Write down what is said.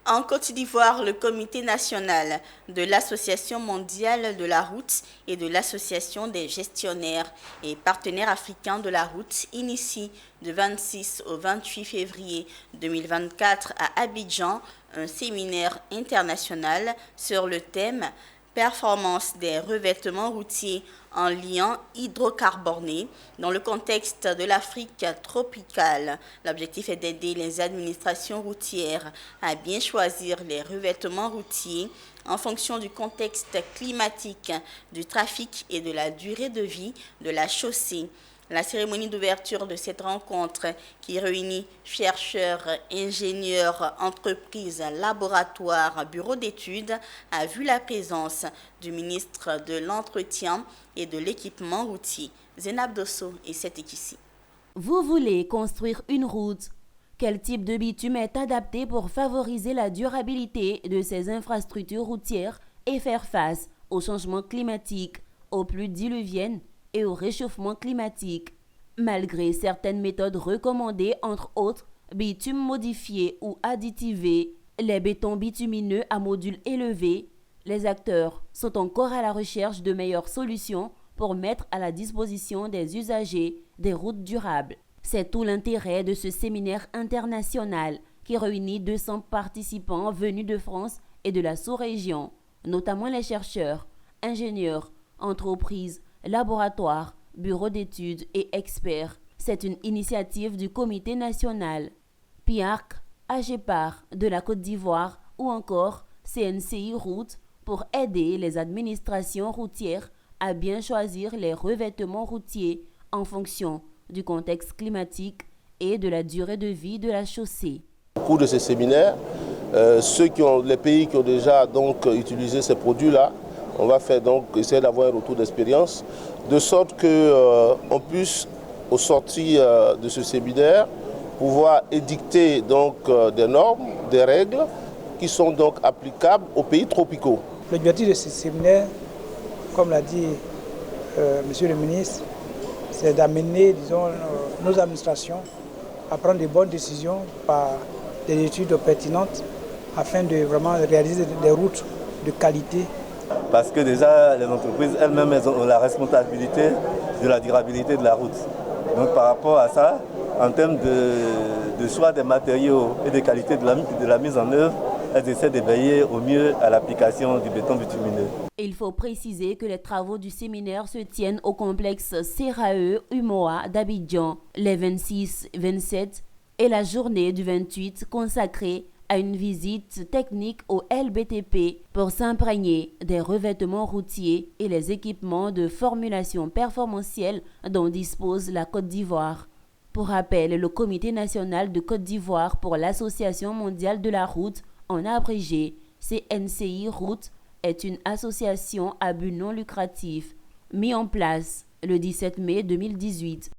En Côte d'Ivoire, le Comité national de l'Association mondiale de la route et de l'Association des gestionnaires et partenaires africains de la route initie du 26 au 28 février 2024 à Abidjan un séminaire international sur le thème performance des revêtements routiers en liant hydrocarbonés dans le contexte de l'Afrique tropicale. L'objectif est d'aider les administrations routières à bien choisir les revêtements routiers en fonction du contexte climatique, du trafic et de la durée de vie de la chaussée. La cérémonie d'ouverture de cette rencontre qui réunit chercheurs, ingénieurs, entreprises, laboratoires, bureaux d'études a vu la présence du ministre de l'Entretien et de l'équipement routier, Zénab Dosso, et c'est ici. Vous voulez construire une route? Quel type de bitume est adapté pour favoriser la durabilité de ces infrastructures routières et faire face au changement climatique, aux pluies diluviennes et au réchauffement climatique? Malgré certaines méthodes recommandées, entre autres bitume modifié ou additivé, les bétons bitumineux à module élevé, les acteurs sont encore à la recherche de meilleures solutions pour mettre à la disposition des usagers des routes durables. C'est tout l'intérêt de ce séminaire international qui réunit 200 participants venus de France et de la sous-région, notamment les chercheurs, ingénieurs, entreprises, laboratoires, bureaux d'études et experts. C'est une initiative du Comité national, PIARC, AGEPAR de la Côte d'Ivoire ou encore CNCI Route pour aider les administrations routières à bien choisir les revêtements routiers en fonction du contexte climatique et de la durée de vie de la chaussée. Au cours de ces séminaires, les pays qui ont déjà utilisé ces produits-là, on va essayer d'avoir un retour d'expérience, de sorte qu'on puisse, au sortir de ce séminaire, pouvoir édicter des normes, des règles qui sont applicables aux pays tropicaux. L'objectif de ce séminaire, comme l'a dit Monsieur le ministre, c'est d'amener, nos administrations à prendre de bonnes décisions par des études pertinentes afin de vraiment réaliser des routes de qualité. Parce que déjà, les entreprises elles-mêmes ont la responsabilité de la durabilité de la route. Donc par rapport à ça, en termes de choix des matériaux et de qualité de la mise en œuvre, elles essaient de veiller au mieux à l'application du béton bitumineux. Il faut préciser que les travaux du séminaire se tiennent au complexe CRAE UMOA d'Abidjan les 26, 27 et la journée du 28 consacrée à une visite technique au LBTP pour s'imprégner des revêtements routiers et les équipements de formulation performantielle dont dispose la Côte d'Ivoire. Pour rappel, le Comité national de Côte d'Ivoire pour l'Association mondiale de la route, en abrégé CNCI Route, est une association à but non lucratif mise en place le 17 mai 2018.